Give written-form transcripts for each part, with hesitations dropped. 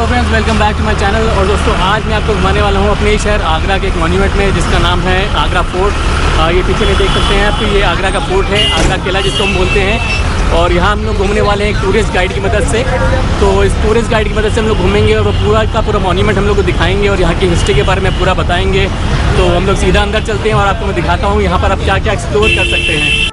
Hello friends, welcome back to my channel. और दोस्तों, आज मैं आपको घुमाने वाला हूँ अपने ही शहर आगरा के एक मॉन्यूमेंट में जिसका नाम है आगरा फोर्ट। ये पीछे में देख सकते हैं आप, ये आगरा का फोर्ट है, आगरा किला जिसको हम बोलते हैं। और यहाँ हम लोग घूमने वाले हैं एक टूरिस्ट गाइड की मदद से। तो इस टूरिस्ट गाइड की मदद से हम लोग घूमेंगे और पूरा का पूरा मॉन्यूमेंट हम लोग को दिखाएंगे और यहाँ की हिस्ट्री के बारे में पूरा बताएंगे। तो हम लोग सीधा अंदर चलते हैं और आपको मैं दिखाता हूँ यहाँ पर आप क्या क्या एक्सप्लोर कर सकते हैं।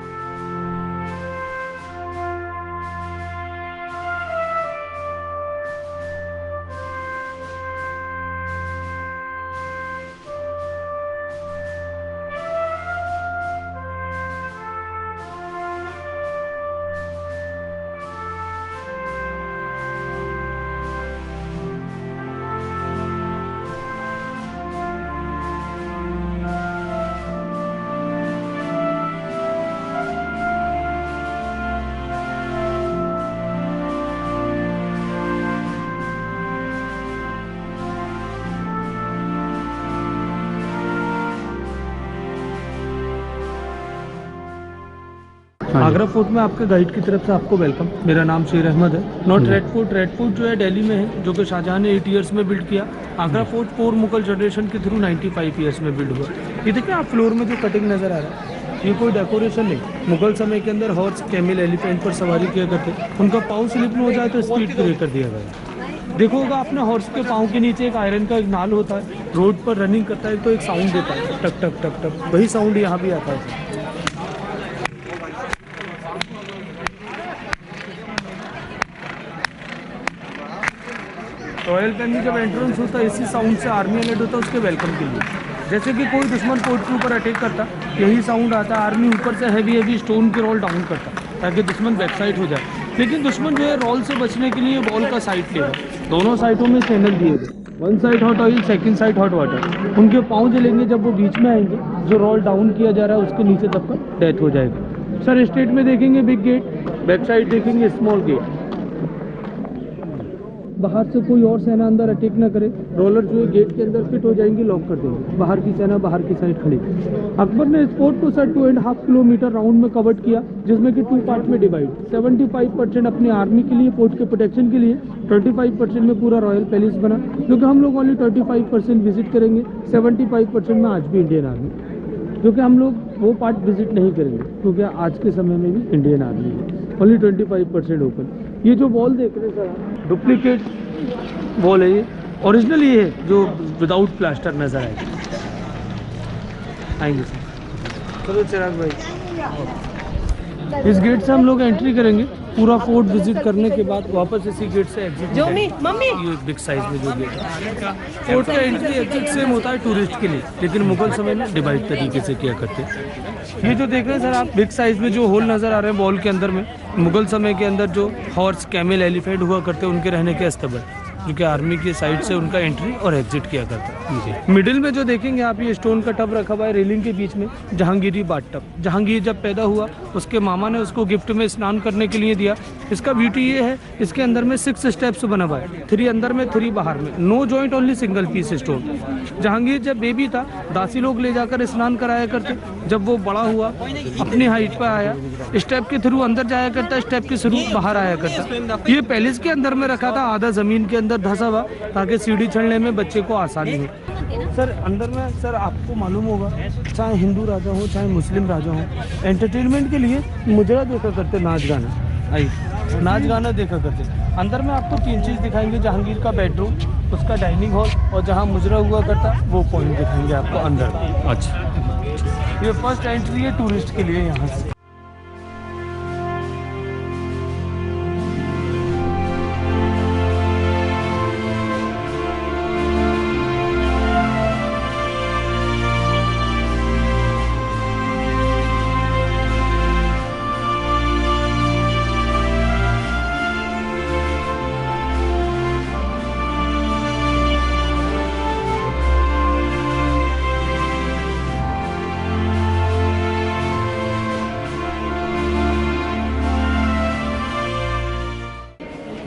आगरा फोर्ट में आपके गाइड की तरफ से आपको वेलकम। मेरा नाम शेर अहमद है। नॉट रेड फोर्ट जो है दिल्ली में है, जो कि शाहजहां ने 8 इयर्स में बिल्ड किया। आगरा फोर्ट 4 मुगल जनरेशन के थ्रू 95 इयर्स में बिल्ड हुआ। ये देखिए आप फ्लोर में जो कटिंग नज़र आ रहा है, ये कोई डेकोरेशन नहीं। मुगल समय के अंदर हॉर्स, कैमिल, एलिफेंट पर सवारी किया करते, उनका पाँव स्लिप में हो जाए तो स्पीड ब्रेकर दिया गया। देखो होगा आपने, हॉर्स के पाँव के नीचे एक आयरन का एक नाल होता है, रोड पर रनिंग करता है तो एक साउंड देता है, टक टक टक टक। वही साउंड यहाँ भी आता है। रॉयल फैमिली जब एंट्रेंस होता है, इसी साउंड से आर्मी अलर्ट होता है उसके वेलकम के लिए। जैसे कि कोई दुश्मन फोर्ट के ऊपर अटैक करता, यही साउंड आता है। आर्मी ऊपर से हैवी स्टोन के रोल डाउन करता ताकि दुश्मन बैक साइड हो जाए। लेकिन दुश्मन जो है रोल से बचने के लिए बॉल का साइड लेगा। दोनों साइडों में चैनल दिए गए, one side hot oil, second side hot water. उनके पाँव जलेंगे, जब वो बीच में आएंगे, जो रोल डाउन किया जा रहा है उसके नीचे दबकर डेथ हो जाएगी। सर स्टेट में देखेंगे बिग गेट, बैक साइड देखेंगे स्मॉल गेट। बाहर से कोई और सेना अंदर अटैक ना करे, रोलर जो है गेट के अंदर फिट हो जाएंगे, लॉक कर देंगे। बाहर की सेना बाहर की साइड खड़ी। अकबर ने इस फोर्ट को सर 2.5 किलोमीटर राउंड में कवर किया, जिसमें कि 2 पार्ट में डिवाइड। 75% अपनी आर्मी के लिए, फोर्ट के प्रोटेक्शन के लिए, 25% में पूरा रॉयल पैलेस बना, जो कि हम लोग ओनली 25% विजिट करेंगे। 75% में आज भी इंडियन आर्मी, जो कि हम लोग वो पार्ट विजिट नहीं करेंगे क्योंकि आज के समय में भी इंडियन आर्मी है। Only 25% open. ये जो वॉल देख रहे हैं सर, डुप्लीकेट वॉल है। ये ओरिजिनल ये है जो विदाउट प्लास्टर नजर आएगा। आएंगे सर, चलो चिराग भाई। इस गेट से हम लोग एंट्री करेंगे। पूरा फोर्ट विजिट करने के बाद वापस इसी गेट से एग्जिट। ये बिग साइज में जो गेट है, फोर्ट का एंट्री एग्जिट सेम होता है टूरिस्ट के लिए, लेकिन मुगल समय में डिवाइड तरीके से किया करते। ये जो देख रहे हैं सर आप, बिग साइज में जो होल नजर आ रहे हैं वॉल के अंदर में, मुगल समय के अंदर जो हॉर्स, कैमिल, एलिफेंट हुआ करते उनके रहने के अस्तबल, जो कि आर्मी की साइड से उनका एंट्री और एग्जिट किया करता है। मिडिल में जो देखेंगे आप, ये स्टोन का टब रखा हुआ है रेलिंग के बीच में, जहांगीरी बाट टब। जहांगीर जब पैदा हुआ, उसके मामा ने उसको गिफ्ट में स्नान करने के लिए दिया। इसका ब्यूटी ये है, इसके अंदर में 6 स्टेप्स बना हुआ है, 3 अंदर में 3 बाहर में, no joint, only single piece stone. Jahangir जब बेबी था, दासी लोग ले जाकर स्नान कराया करते। जब वो बड़ा हुआ, अपनी हाइट पर आया, स्टेप के थ्रू अंदर जाया करता, स्टेप के थ्रू बाहर आया करता। ये पैलेस के अंदर में रखा था, आधा जमीन के अंदर धसा हुआ, ताकि सीढ़ी चढ़ने में बच्चे को आसानी हो। सर अंदर में सर आपको मालूम होगा, चाहे हिंदू राजा हो चाहे मुस्लिम राजा हो, एंटरटेनमेंट के लिए मुजरा देखा करते, नाच गाना। आइए, नाच गाना देखा करते। अंदर में आपको 3 चीज़ दिखाएंगे, जहांगीर का बेडरूम, उसका डाइनिंग हॉल, और जहाँ मुजरा हुआ करता वो पॉइंट दिखाएंगे आपको अंदर। अच्छा, ये फर्स्ट एंट्री है टूरिस्ट के लिए यहाँ से।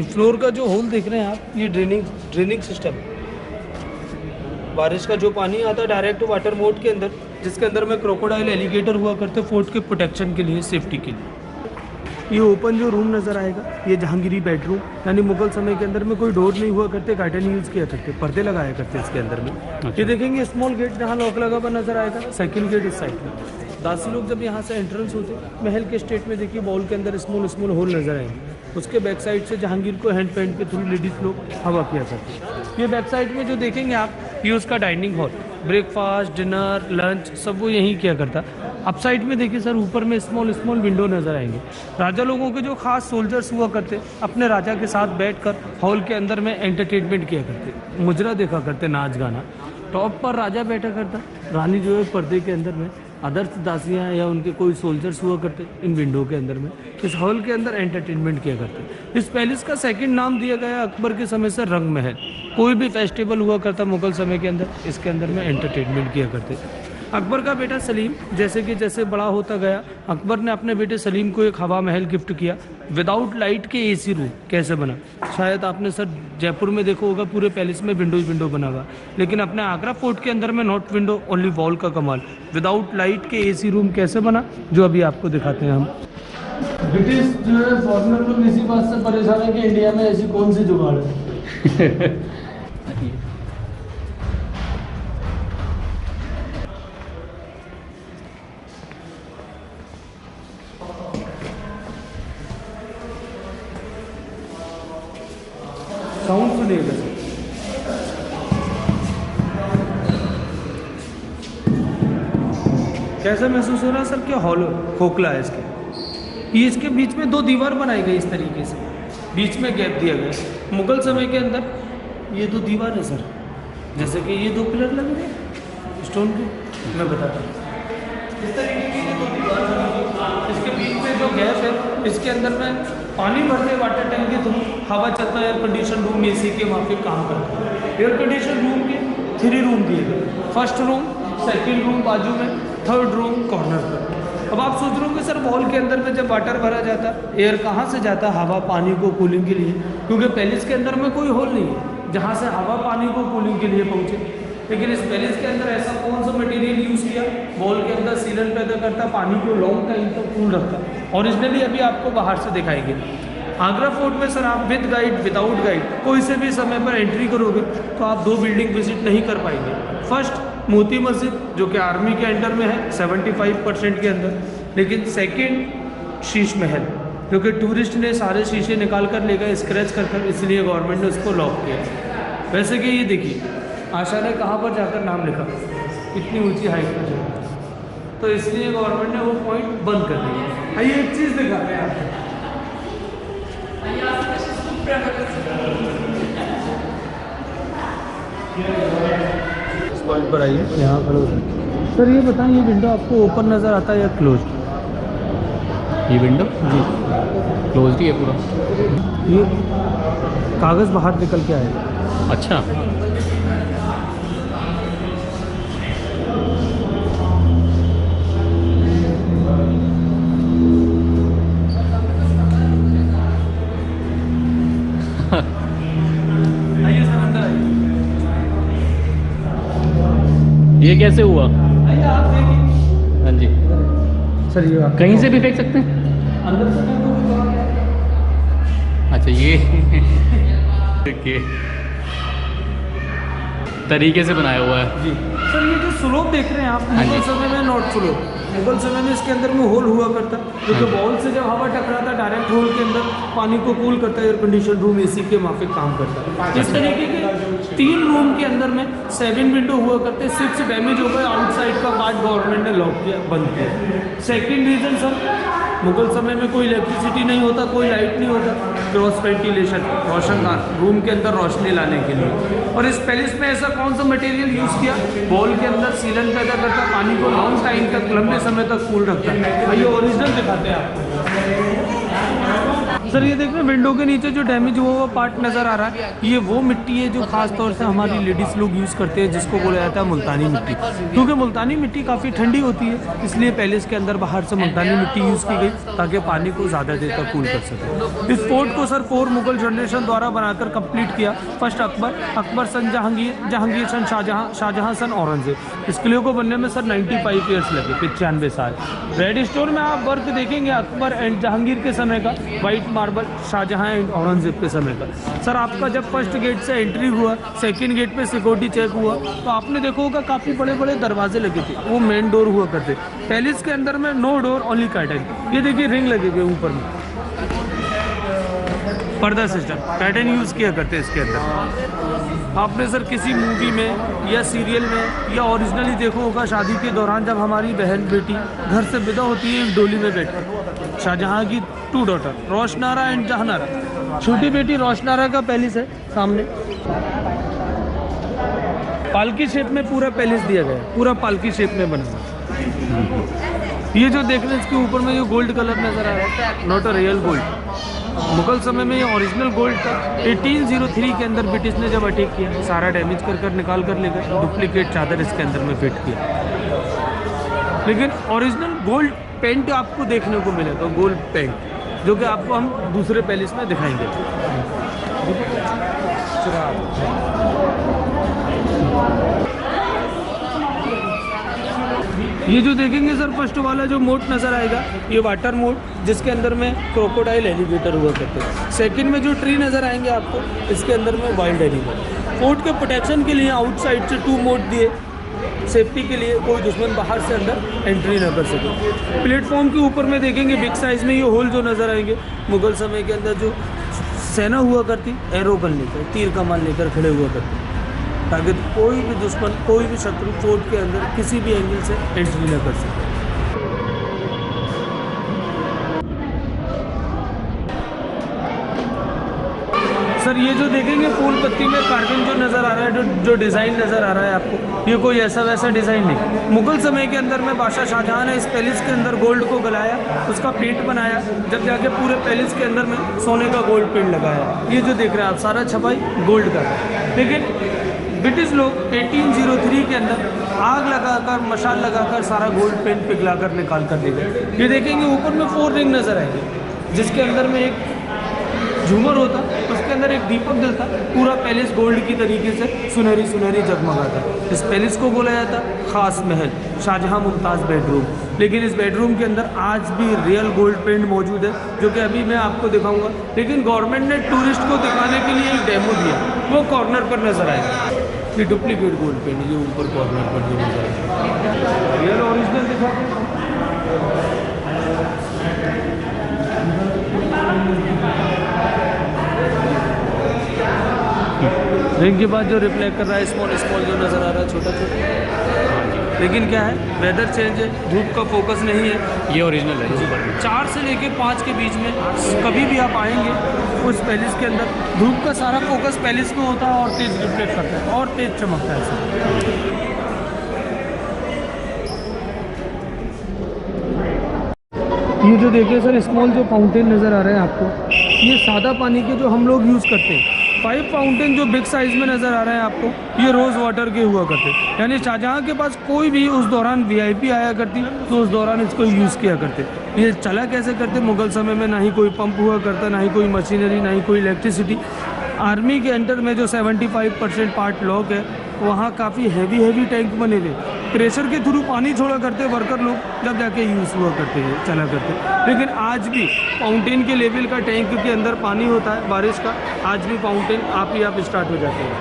फ्लोर का जो होल देख रहे हैं आप, ये ड्रेनिंग सिस्टम है। बारिश का जो पानी आता है डायरेक्ट वाटर मोड के अंदर, जिसके अंदर में क्रोकोडाइल, एलिगेटर हुआ करते फोर्ट के प्रोटेक्शन के लिए, सेफ्टी के लिए। ये ओपन जो रूम नज़र आएगा ये जहांगीरी बेडरूम, यानी मुगल समय के अंदर में कोई डोर नहीं हुआ करते, कर्टन यूज़ किया करते, पर्दे लगाया करते इसके अंदर में। ये देखेंगे स्मॉल गेट जहाँ लॉक लगा हुआ नज़र आएगा, सेकंड गेट इस साइड में। दासी लोग जब यहाँ से एंट्रेंस होते महल के स्टेट में देखिए वॉल के अंदर स्मॉल होल नज़र आएंगे। उसके बैक साइड से जहांगीर को हैंड पैंट के थ्रू लेडीज लोग हवा किया करते हैं। ये बैक साइड में जो देखेंगे आप, ये उसका dining hall, breakfast, dinner, lunch सब वो यहीं किया करता। अप साइड में देखिए सर, ऊपर में स्मॉल विंडो नज़र आएंगे। राजा लोगों के जो खास सोल्जर्स हुआ करते अपने राजा के साथ बैठकर हॉल के अंदर में एंटरटेनमेंट किया करते, मुजरा देखा करते, नाच गाना। टॉप पर राजा बैठा करता, रानी जो है पर्दे के अंदर में, अदर्स दासियाँ या उनके कोई सोल्जर्स हुआ करते इन विंडो के अंदर में। इस हॉल के अंदर एंटरटेनमेंट किया करते। इस पैलेस का सेकंड नाम दिया गया अकबर के समय से रंग महल। कोई भी फेस्टिवल हुआ करता मुगल समय के अंदर, इसके अंदर में एंटरटेनमेंट किया करते। अकबर का बेटा सलीम जैसे बड़ा होता गया, अकबर ने अपने बेटे सलीम को एक हवा महल गिफ्ट किया विदाउट लाइट के एसी रूम। कैसे बना? शायद आपने सर जयपुर में देखा होगा, पूरे पैलेस में विंडो बना हुआ, लेकिन अपने आगरा फोर्ट के अंदर में नॉट विंडो, ओनली वॉल का कमाल। विदाउट लाइट के एसी रूम कैसे बना, जो अभी आपको दिखाते हैं हम। ब्रिटिश जो है फॉरनर लोग इसी बात से परेशान है कि इंडिया में ऐसी कौन सी जुगाड़ है। साउंड सुनिएगा सर। कैसा महसूस हो रहा है सर? क्या हॉलो खोखला है इसके। ये इसके बीच में 2 दीवार बनाई गई इस तरीके से, बीच में गैप दिया गया। मुगल समय के अंदर ये 2 दीवार है सर, जैसे कि ये 2 पिलर लगे हैं स्टोन के, मैं बताता हूँ। इस तरीके की ये 2 दीवार बनी, इसके बीच में जो गैप है, इसके अंदर में पानी भरते वाटर टैंक के थ्रू हवा चलता है। एयर कंडीशन रूम एसी के वहाँ पे काम करता है। एयर कंडीशन रूम के 3 रूम दिए गए, फर्स्ट रूम, सेकंड रूम बाजू में, थर्ड रूम कॉर्नर पर। अब आप सोच रहे होंगे सर वॉल के अंदर में जब वाटर भरा जाता, एयर कहाँ से जाता हवा पानी को कूलिंग के लिए? क्योंकि पैलेस के अंदर में कोई होल नहीं है जहाँ से हवा पानी को कूलिंग के लिए पहुँचे। लेकिन इस पैलेस के अंदर ऐसा कौन सा मटेरियल यूज़ किया, वॉल के अंदर सीलन पैदा करता, पानी को लॉन्ग टाइम तक कूल रखता। ओरिजिनली अभी आपको बाहर से दिखाएंगे। आगरा फोर्ट में सर आप विद गाइड विदाउट गाइड कोई से भी समय पर एंट्री करोगे तो आप 2 बिल्डिंग विजिट नहीं कर पाएंगे। फर्स्ट मोती मस्जिद जो कि आर्मी के अंडर में है 75% के अंदर, लेकिन सेकंड शीश महल जो कि टूरिस्ट ने सारे शीशे निकाल कर ले गए स्क्रैच कर, इसलिए गवर्नमेंट ने उसको लॉक किया। वैसे कि ये देखिए आशा ने कहाँ पर जाकर नाम लिखा, इतनी ऊंची हाइट पर जाकर, तो इसलिए गवर्नमेंट ने वो पॉइंट बंद कर दिया। आइए एक चीज़ दिखाते हैं आपको। इस पॉइंट पर आइए, यहाँ खड़े सर। ये बताएं, ये विंडो आपको ओपन नज़र आता है या क्लोज? ये विंडो जी क्लोज ही है पूरा। ये कागज़ बाहर निकल के आएगा। अच्छा, आइए सर अंदर आइए। ये कैसे हुआ? आइए आप देखिए। हाँ जी सर ये आप कहीं से भी फेंक सकते हैं? अंदर से अच्छा ये के तरीके से बनाया हुआ है। जी सर, ये जो स्लोप देख रहे हैं आप, मुगल समय में नॉट स्लोप, मुगल समय में इसके अंदर में होल हुआ करता, जो कि वॉल से जब हवा टकराता डायरेक्ट होल के अंदर पानी को कूल करता है। एयर कंडीशन रूम एसी के माफिक काम करता है। इस तरीके के 3 रूम के अंदर में 7 विंडो हुआ करते। 6 डैमेज हो गए, आउटसाइड का पार्ट गवर्नमेंट ने लॉक किया, बंद किया। सेकेंड रीजन सर, मुगल समय में कोई इलेक्ट्रिसिटी नहीं होता, कोई लाइट नहीं होता, क्रॉस वेंटिलेशन, रोशनदान रूम के अंदर रोशनी लाने के लिए। और इस पैलेस में ऐसा कौन सा मटेरियल यूज़ किया, वॉल के अंदर सीलन पैदा करता, पानी को लॉन्ग टाइम तक लंबे समय तक कूल रखता है। ये ओरिजिनल दिखाते हैं आपको। सर ये देख रहे हैं विंडो के नीचे जो डैमेज हुआ हुआ पार्ट नज़र आ रहा है, ये वो मिट्टी है जो खास तौर से हमारी लेडीज़ लोग यूज़ करते हैं, जिसको बोला जाता है मुल्तानी मिट्टी। क्योंकि मुल्तानी मिट्टी काफ़ी ठंडी होती है, इसलिए पैलेस के अंदर बाहर से मुल्तानी मिट्टी यूज़ की गई ताकि पानी को ज़्यादा देर तक कूल कर सके। इस फोर्ट को सर 4 मुगल जनरेशन द्वारा बनाकर कंप्लीट किया। फर्स्ट अकबर सन जहांगीर सन शाहजहां सन औरंगजेब। इस किले को बनने में सर 95 ईयर्स लगे, 95 साल। रेड स्टोन में आप वर्क देखेंगे अकबर एंड जहांगीर के समय का, white marble Shahjahan and Aurangzeb के समय का। सर आपका जब फर्स्ट गेट से एंट्री हुआ, सेकंड गेट पे सिक्योरिटी चेक हुआ, तो आपने देखा होगा काफ़ी बड़े बड़े दरवाजे लगे थे, वो मेन डोर हुआ करते। पैलेस के अंदर में नो डोर ओनली कर्टन। ये देखिए रिंग लगे हुए ऊपर में, पर्दा सिस्टम, कर्टन यूज़ किया करते इसके अंदर। आपने सर किसी मूवी में या सीरियल में या ओरिजिनली देखो होगा, शादी के दौरान जब हमारी बहन बेटी घर से विदा होती है डोली में बैठकर, शाहजहां की 2 डॉटर रोशनारा एंड जहानारा। छोटी बेटी रोशनारा का पैलेस है सामने, पालकी शेप में पूरा पैलेस दिया गया है, पूरा पालकी शेप में बना है। ये जो देख रहे हैं इसके ऊपर में ये गोल्ड कलर नजर आ रहा है, not a real gold. Mughal समय में ये ओरिजिनल गोल्ड था। 1803 के अंदर ब्रिटिश ने जब अटैक किया, सारा डैमेज कर निकाल कर लेकर डुप्लीकेट चादर इसके अंदर में फिट किया। लेकिन ओरिजिनल गोल्ड पेंट आपको देखने को मिलेगा, गोल्ड पेंट, जो कि आपको हम दूसरे पैलेस में दिखाएंगे। ये जो देखेंगे सर फर्स्ट वाला जो मोट नज़र आएगा, ये वाटर मोट, जिसके अंदर में क्रोकोडाइल एलिगेटर हुआ करते हैं। सेकंड में जो ट्री नज़र आएंगे आपको, इसके अंदर में वाइल्ड एनिमल। फोर्ट के प्रोटेक्शन के लिए आउटसाइड से 2 मोट दिए, सेफ्टी के लिए कोई दुश्मन बाहर से अंदर एंट्री न कर सके। प्लेटफॉर्म के ऊपर में देखेंगे बिग साइज़ में ये होल जो नज़र आएंगे, मुगल समय के अंदर जो सेना हुआ करती, एरो गन लेकर, तीर कमान लेकर खड़े हुआ करते, ताकि कोई भी दुश्मन, कोई भी शत्रु फोर्ट के अंदर किसी भी एंगल से एंट्री न कर सके। सर ये जो देखेंगे फूल पत्ती में कार्विंग जो नज़र आ रहा है, जो डिज़ाइन नज़र आ रहा है आपको, ये कोई ऐसा वैसा डिज़ाइन नहीं। मुगल समय के अंदर में बादशाह शाहजहां ने इस पैलेस के अंदर गोल्ड को गलाया, उसका पेंट बनाया, जब जाके पूरे पैलेस के अंदर में सोने का गोल्ड पेंट लगाया। ये जो देख रहे हैं आप, सारा छपाई गोल्ड का है। लेकिन ब्रिटिश लोग 1803 के अंदर आग लगाकर, मशाल लगाकर सारा गोल्ड पेंट पिघला कर निकाल कर ले गए। ये देखेंगे ऊपर में 4 रिंग नज़र आएंगे, जिसके अंदर में एक झूमर होता, उसके अंदर एक दीपक जलता, पूरा पैलेस गोल्ड की तरीके से सुनहरी सुनहरी जगमगाता। इस पैलेस को बोला जाता खास महल, शाहजहां मुमताज़ बेडरूम। लेकिन इस बेडरूम के अंदर आज भी रियल गोल्ड पेंट मौजूद है, जो कि अभी मैं आपको दिखाऊंगा। लेकिन गवर्नमेंट ने टूरिस्ट को दिखाने के लिए एक डेमो दिया, वो कॉर्नर पर नज़र आएगा। ये डुप्लीकेट गोल्ड पेंट, ये ऊपर कॉर्नर पर जो नज़र आएगा, रियल ओरिजिनल दिखा। रिंग के बाद जो रिफ्लेक्ट कर रहा है, स्मॉल स्मॉल जो नज़र आ रहा है, छोटा छोटा। लेकिन क्या है, वेदर चेंज है, धूप का फोकस नहीं है। ये ओरिजिनल है। 4 से लेके 5 के बीच में कभी भी आप आएंगे, उस पैलेस के अंदर धूप का सारा फोकस पैलेस में होता है और तेज़ रिफ्लेक्ट करता है और तेज़ चमकता है। ये जो देखिए सर स्मॉल जो फाउंटेन नज़र आ रहे हैं आपको, ये सादा पानी के जो हम लोग यूज़ करते हैं। 5 फाउंटेन जो बिग साइज़ में नज़र आ रहे हैं आपको, ये रोज़ वाटर के हुआ करते, यानी शाहजहां के पास कोई भी उस दौरान VIP आया करती तो उस दौरान इसको यूज़ किया करते। ये चला कैसे करते, मुगल समय में ना ही कोई पंप हुआ करता, ना ही कोई मशीनरी, ना ही कोई इलेक्ट्रिसिटी। आर्मी के अंडर में जो 75% पार्ट लॉक है, वहाँ काफ़ी हैवी टैंक बने हुए, प्रेशर के थ्रू पानी छोड़ा करते वर्कर लोग, जब जाके यूज़ हुआ करते हैं, चला करते। लेकिन आज भी फाउंटेन के लेवल का टैंक के अंदर पानी होता है बारिश का, आज भी फाउंटेन आप ही आप स्टार्ट हो जाते हैं।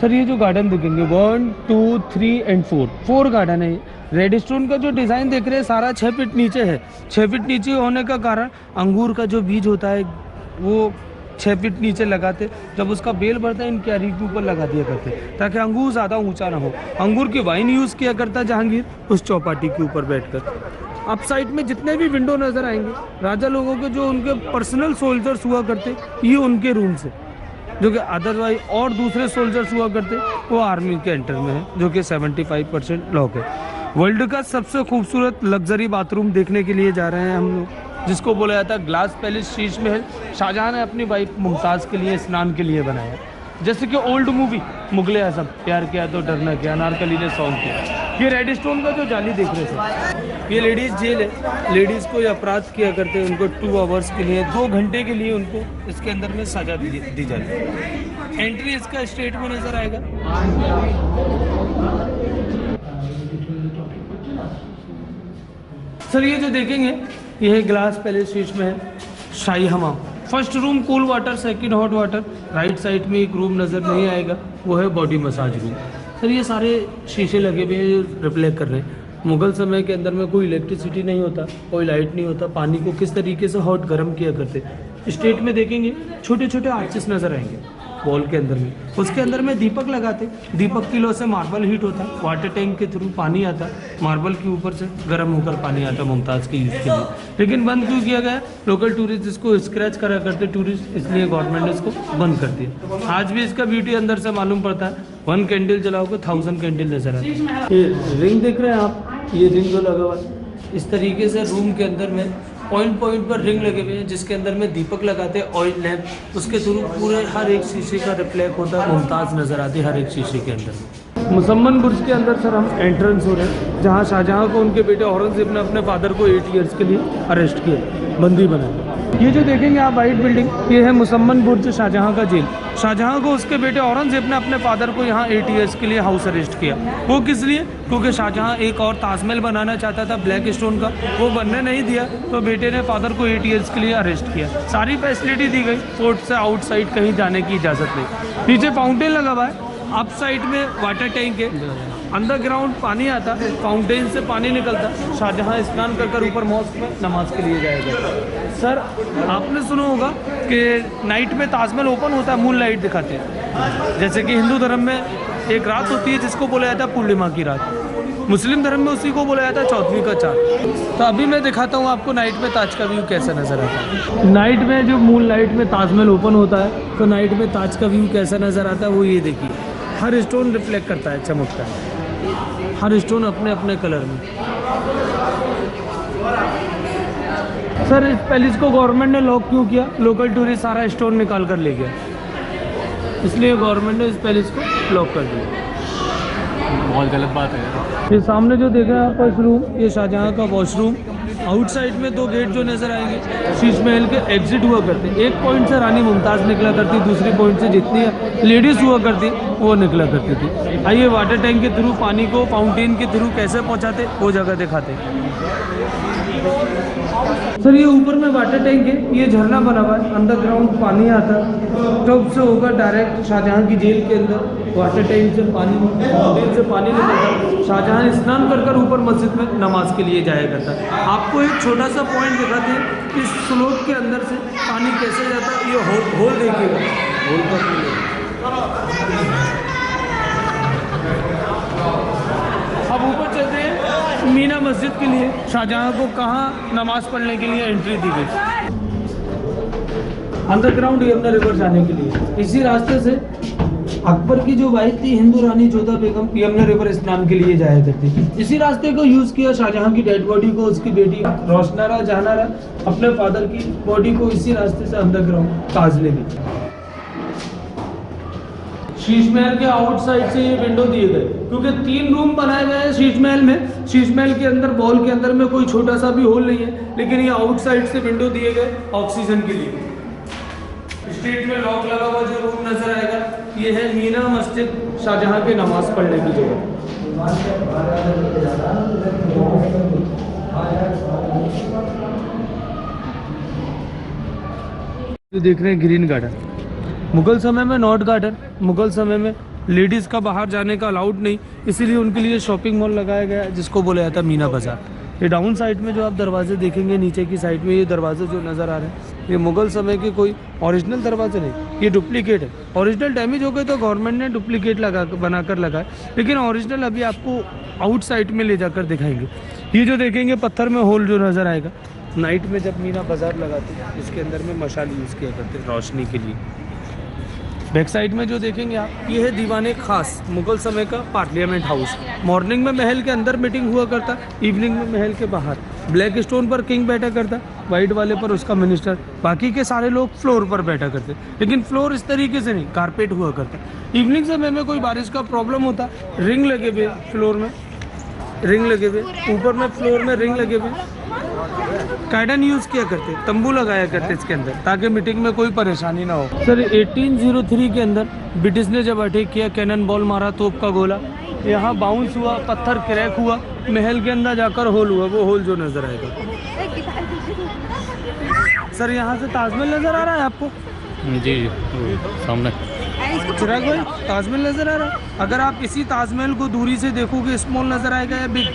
सर ये जो गार्डन देखेंगे 1, 2, 3 एंड 4 गार्डन है। रेड स्टोन का जो डिज़ाइन देख रहे हैं सारा 6 फीट नीचे है। 6 फीट नीचे होने का कारण अंगूर का जो बीज होता है वो 6 फीट नीचे लगाते, जब उसका बेल बढ़ता है इन क्यारी के ऊपर लगा दिया करते, ताकि अंगूर ज़्यादा ऊंचा ना हो। अंगूर की वाइन यूज़ किया करता जहांगीर उस चौपाटी के ऊपर बैठकर। अप साइड में जितने भी विंडो नज़र आएंगे, राजा लोगों के जो उनके पर्सनल सोल्जर्स हुआ करते, ये उनके रूम से, जो कि अदरवाइज और दूसरे सोल्जर्स हुआ करते वो आर्मी के एंटर में है, जो कि 75% लॉक है। वर्ल्ड का सबसे खूबसूरत लग्जरी बाथरूम देखने के लिए जा रहे हैं हम लोग, जिसको बोला जाता है ग्लास पैलेस शीश महल। शाहजहां ने अपनी वाइफ मुमताज़ के लिए स्नान के लिए बनाया। जैसे कि ओल्ड मूवी मुगले आजम, प्यार किया तो डरना क्या, अनारकली ने सॉन्ग किया। ये रेड स्टोन का जो जाली देख रहे थे, ये लेडीज़ जेल है। लेडीज़ को ये अपराध किया करते हैं, उनको 2 आवर्स के लिए, 2 घंटे के लिए उनको इसके अंदर में सजा दी जाती है। एंट्री इसका स्ट्रेट में नज़र आएगा। सर ये जो देखेंगे ये है ग्लास पैलेस शीश महल शाही हमाम। First room cool water, second hot water. Right side में एक रूम नज़र नहीं आएगा, वो है बॉडी मसाज रूम। सर ये सारे शीशे लगे हुए हैं, रिफ्लेक्ट कर रहे हैं। मुग़ल समय के अंदर में कोई इलेक्ट्रिसिटी नहीं होता, कोई लाइट नहीं होता। पानी को किस तरीके से हॉट गर्म किया करते। स्टेट में देखेंगे छोटे छोटे आर्चेस नज़र आएंगे वॉल के अंदर में। उसके अंदर में दीपक लगाते, दीपक की लो से मार्बल हीट होता है, वाटर टैंक के थ्रू पानी आता, मार्बल के ऊपर से गर्म होकर पानी आता मुमताज़ के यूज़ के लिए। लेकिन बंद क्यों किया गया? लोकल टूरिस्ट इसको स्क्रैच करा करते टूरिस्ट, इसलिए गवर्नमेंट ने इसको बंद कर दिया। आज भी इसका ब्यूटी अंदर से मालूम पड़ता है। 1 कैंडल जलाओगे 1000 कैंडल नजर आती है। ये रिंग देख रहे हैं आप, ये रिंग जो लगा हुआ है इस तरीके से रूम के अंदर में पॉइंट पर रिंग लगे हुए हैं, जिसके अंदर में दीपक लगाते हैं, ऑयल लैंप, उसके थ्रू पूरे हर एक शीशे का रिफ्लेक्ट होता है, मुमताज़ नज़र आती है हर एक शीशे के अंदर। मुसम्मन बुर्ज के अंदर सर हम एंट्रेंस हो रहे हैं, जहाँ शाहजहाँ को उनके बेटे औरंगजेब ने अपने फादर को 8 ईयर्स के लिए अरेस्ट किया, बंदी बनाया। ये जो देखेंगे आप वाइट बिल्डिंग, ये है मुसम्मन बुर्ज शाहजहाँ का जेल। शाहजहाँ को उसके बेटे औरंगजेब ने अपने फादर को यहाँ 8 ईयर्स के लिए हाउस अरेस्ट किया। वो किस लिए? क्योंकि शाहजहाँ एक और ताजमहल बनाना चाहता था ब्लैक स्टोन का, वो बनने नहीं दिया, तो बेटे ने फादर को 8 ईयर्स के लिए अरेस्ट किया। सारी फैसिलिटी दी गई, फोर्ट से आउटसाइड कहीं जाने की इजाज़त नहीं। नीचे फाउंटेन लगा हुआ है, अप साइड में वाटर टैंक है, अंडरग्राउंड पानी आता, फाउंटेन से पानी निकलता। शाहजहाँ स्नान कर ऊपर मॉस्क में नमाज के लिए जाएगा। सर आपने सुना होगा कि नाइट में ताजमहल ओपन होता है, मून लाइट दिखाते हैं। जैसे कि हिंदू धर्म में एक रात होती है जिसको बोला जाता है पूर्णिमा की रात, मुस्लिम धर्म में उसी को बोला जाता है चौथवी का चाँद। तो अभी मैं दिखाता हूँ आपको नाइट में ताज का व्यू कैसा नज़र आता है। नाइट में जो मून लाइट में ताजमहल ओपन होता है, तो नाइट में ताज का व्यू कैसा नज़र आता है वो ये देखिए। हर स्टोन रिफ्लेक्ट करता है, चमकता है, हर स्टोन अपने अपने कलर में। सर इस पैलेस को गवर्नमेंट ने लॉक क्यों किया? लोकल टूरिस्ट सारा स्टोन निकाल कर ले गया, इसलिए गवर्नमेंट ने इस पैलेस को लॉक कर दिया। बहुत गलत बात है। ये सामने जो देख रहे हैं आप वॉशरूम, ये शाहजहाँ का वॉशरूम। आउटसाइड में 2 गेट जो नज़र आएंगे शीश महल के एग्जिट हुआ करते। एक पॉइंट से रानी मुमताज़ निकला करती, दूसरी पॉइंट से जितनी लेडीज़ हुआ करती वो निकला करती थी। आइए वाटर टैंक के थ्रू पानी को फाउंटेन के थ्रू कैसे पहुंचाते वो जगह दिखाते। सर ये ऊपर में वाटर टैंक है, ये झरना बना हुआ है, अंडरग्राउंड पानी आता टॉप से होकर डायरेक्ट शाहजहाँ की जेल के अंदर वाटर टैंक से पानी, फाउंटेन से पानी निकलता। शाहजहाँ स्नान कर ऊपर मस्जिद में नमाज के लिए जाया करता। आपको एक छोटा सा पॉइंट दिखाते हैं, इस स्लोप के अंदर से पानी कैसे जाता है। ये होल देखिएगा, होल का। अब ऊपर चलते हैं मीना मस्जिद के लिए। शाहजहाँ को कहाँ नमाज पढ़ने के लिए एंट्री दी गई? अंडरग्राउंड यमुना रिवर जाने के लिए। इसी रास्ते से अकबर की जो वाइफ थी हिंदू रानी जोधा बेगम यमुना रिवर स्नान के लिए जाया करती। इसी रास्ते को यूज किया शाहजहाँ की डेड बॉडी को उसकी बेटी रोशनारा जहानारा अपने फादर की बॉडी को इसी रास्ते से अंडरग्राउंड ताज ले गई। शीश महल के आउटसाइड से ये विंडो दिए गए, क्योंकि 3 रूम बनाए गए हैं शीश महल में। शीश महल के अंदर वॉल के अंदर में कोई छोटा सा भी होल नहीं है, लेकिन ये आउटसाइड से विंडो दिए गए ऑक्सीजन के लिए। स्ट्रीट में लॉक लगा हुआ जो रूम नजर आएगा ये है मीना मस्जिद, शाहजहाँ के नमाज पढ़ने की जगह। जो देख रहे हैं ग्रीन गार्डन, मुगल समय में नॉर्थ गार्डन, मुगल समय में लेडीज़ का बाहर जाने का अलाउड नहीं, इसीलिए उनके लिए शॉपिंग मॉल लगाया गया जिसको बोला जाता है मीना बाजार। ये डाउन साइड में जो आप दरवाजे देखेंगे नीचे की साइड में, ये दरवाजे जो नज़र आ रहे हैं ये मुगल समय के कोई ओरिजिनल दरवाजे नहीं, ये डुप्लीकेट है। ओरिजिनल डैमेज हो गए तो गवर्नमेंट ने डुप्लीकेट बनाकर लगाए, लेकिन ओरिजिनल अभी आपको आउट साइड में ले जाकर दिखाएंगे। ये जो देखेंगे पत्थर में होल जो नज़र आएगा, नाइट में जब मीना बाजार लगाते हैं इसके अंदर में मशाल यूज़ किया करते हैं रोशनी के लिए। बैक साइड में जो देखेंगे आप, ये है दीवाने खास मुगल समय का पार्लियामेंट हाउस। मॉर्निंग में महल के अंदर मीटिंग हुआ करता, इवनिंग में महल के बाहर। ब्लैक स्टोन पर किंग बैठा करता, वाइट वाले पर उसका मिनिस्टर, बाकी के सारे लोग फ्लोर पर बैठा करते। लेकिन फ्लोर इस तरीके से नहीं, कारपेट हुआ करता। इवनिंग समय में कोई बारिश का प्रॉब्लम होता, रिंग लगे हुए फ्लोर में, रिंग लगे हुए ऊपर में, फ्लोर में रिंग लगे हुए। कार्डन यूज़ किया करते, तंबू लगाया करते इसके अंदर, ताकि मीटिंग में कोई परेशानी ना हो। सर 1803 के अंदर ब्रिटिश ने जब अटैक किया, कैनन बॉल मारा, तोप का गोला, यहाँ बाउंस हुआ, पत्थर क्रैक हुआ, महल के अंदर जाकर होल हुआ, वो होल जो नज़र आएगा। सर यहाँ से ताजमहल नज़र आ रहा है आपको? जी सामने चिराग भाई, ताजमहल नज़र आ रहा है। अगर आप इसी ताजमहल को दूरी से देखोगे, स्मॉल नज़र आएगा या बिग?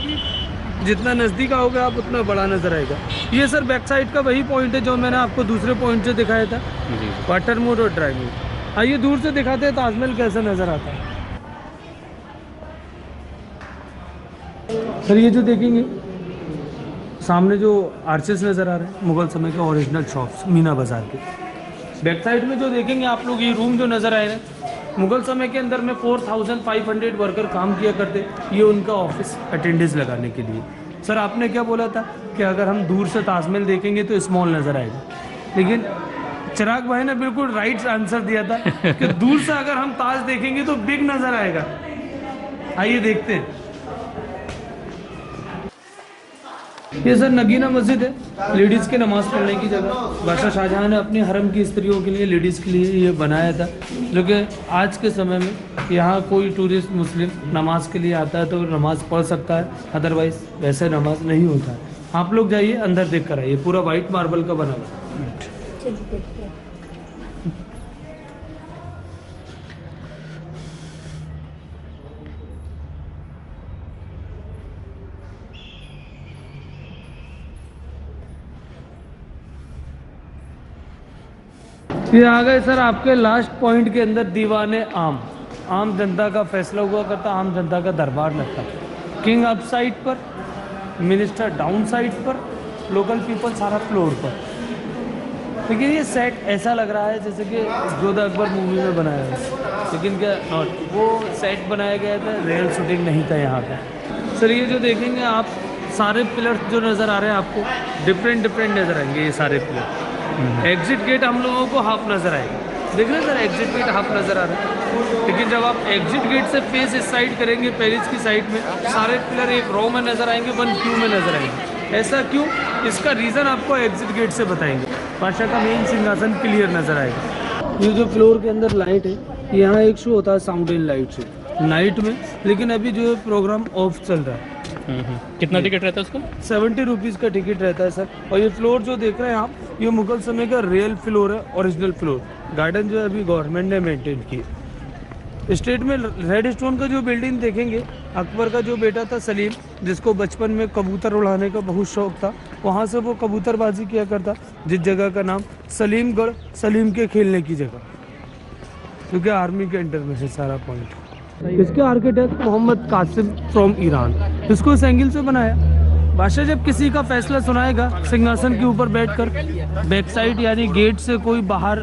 जितना नज़दीक आओगे आप उतना बड़ा नज़र आएगा। ये सर बैक साइड का वही पॉइंट है जो मैंने आपको दूसरे पॉइंट से दिखाया था, वाटर मोड और ड्राई मोड। आइए दूर से दिखाते हैं ताजमहल कैसे नज़र आता है। सर ये जो देखेंगे सामने जो आर्चेस नज़र आ रहे हैं, मुगल समय के ओरिजिनल शॉप्स मीना बाज़ार के। बैक साइड में जो देखेंगे आप लोग, ये रूम जो नज़र आए हैं, मुगल समय के अंदर में 4500 वर्कर काम किया करते, ये उनका ऑफिस अटेंडेंस लगाने के लिए। सर आपने क्या बोला था कि अगर हम दूर से ताजमहल देखेंगे तो स्मॉल नज़र आएगा, लेकिन चिराग भाई ने बिल्कुल राइट आंसर दिया था कि दूर से अगर हम ताज देखेंगे तो बिग नज़र आएगा। आइए देखते हैं। ये सर नगीना मस्जिद है, लेडीज़ के नमाज़ पढ़ने की जगह। बादशाह शाहजहां ने अपने हरम की स्त्रियों के लिए, लेडीज़ के लिए ये बनाया था, जो कि आज के समय में यहाँ कोई टूरिस्ट मुस्लिम नमाज के लिए आता है तो नमाज़ पढ़ सकता है, अदरवाइज़ वैसे नमाज नहीं होता है। आप लोग जाइए अंदर देख कर आइए, पूरा वाइट मार्बल का बना हुआ। ये आ गए सर आपके लास्ट पॉइंट के अंदर, दीवाने आम जनता का फैसला हुआ करता, आम जनता का दरबार लगता। किंग अप साइड पर, मिनिस्टर डाउन साइड पर, लोकल पीपल सारा फ्लोर पर। लेकिन ये सेट ऐसा लग रहा है जैसे कि जोधा अकबर मूवी में बनाया है, लेकिन क्या नॉट, वो सेट बनाया गया था, रियल शूटिंग नहीं था यहाँ पे। सर ये जो देखेंगे आप, सारे पिलर्स जो नज़र आ रहे हैं आपको, डिफरेंट नज़र आएंगे ये सारे पिलर। एग्जिट गेट हम लोगों को हाफ नज़र आएगा, देख रहे हैं सर, एग्जिट गेट हाफ नज़र आ रहा है। लेकिन जब आप एग्जिट गेट से फेस इस साइड करेंगे, पेरिस की साइड में, सारे पिलर एक रो में नज़र आएंगे, 1 क्यू में नज़र आएंगे। ऐसा क्यों? इसका रीज़न आपको एग्जिट गेट से बताएंगे। बादशाह का मेन सिंहासन क्लियर नज़र आएगा। ये जो फ्लोर के अंदर लाइट है, यहाँ एक शो होता है sound and light show night में, लेकिन अभी जो प्रोग्राम ऑफ चल रहा है। कितना टिकट रहता है उसका? 70 रुपीज़ का टिकट रहता है सर। और ये फ्लोर जो देख रहे हैं आप, ये मुगल समय का रियल फ्लोर है, ओरिजिनल फ्लोर। गार्डन जो है अभी गवर्नमेंट ने मेंटेन किया। स्टेट में रेड स्टोन का जो बिल्डिंग देखेंगे, अकबर का जो बेटा था सलीम, जिसको बचपन में कबूतर उड़ाने का बहुत शौक था, वहाँ से वो कबूतरबाजी किया करता, जिस जगह का नाम सलीमगढ़, सलीम के खेलने की जगह, क्योंकि आर्मी के अंडर में है सारा पॉइंट। इसके architect Mohammad Qasim from Iran, इसको इस एंगल से बनाया। बादशाह जब किसी का फैसला सुनाएगा सिंहासन के ऊपर बैठकर, बैक साइड यानी गेट से कोई बाहर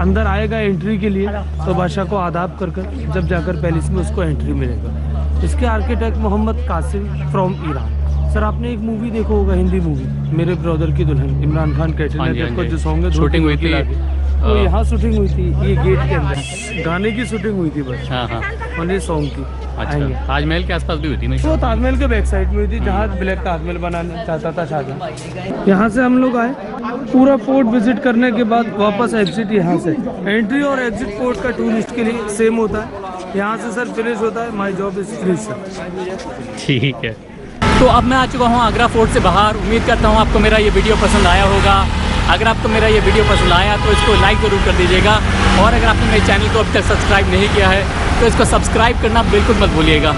अंदर आएगा एंट्री के लिए, तो बादशाह को आदाब कर जब जाकर पैलेस में उसको एंट्री मिलेगा। इसके architect Mohammad Qasim from Iran. Sir आपने एक मूवी देखा होगा, हिंदी मूवी, मेरे ब्रदर की दुल्हन, इमरान खान, कैटरीना कैफ को जो सॉन्ग है, शूटिंग हुई थी, तो यहाँ शूटिंग हुई थी, ये गेट के अंदर गाने की शूटिंग हुई थी बस। और ये सॉन्ग की। अच्छा, ताजमहल के आसपास भी हुई थी ना? वो ताजमहल के बैक साइड में हुई थी, जहाँ ब्लैक ताजमहल बनाना चाहता था शाहजहां। यहाँ से हम लोग आए, पूरा फोर्ट विजिट करने के बाद वापस एग्जिट यहाँ से। एंट्री और एग्जिट फोर्ट का टूरिस्ट के लिए सेम होता है। यहाँ से सर फिनिश होता है, my job is finish sir. ठीक है, तो अब मैं आ चुका हूँ आगरा फोर्ट से बाहर। उम्मीद करता हूँ आपको मेरा ये वीडियो पसंद आया होगा। अगर आपको मेरा ये वीडियो पसंद आया तो इसको लाइक ज़रूर कर दीजिएगा, और अगर आपने मेरे चैनल को अभी तक सब्सक्राइब नहीं किया है तो इसको सब्सक्राइब करना बिल्कुल मत भूलिएगा।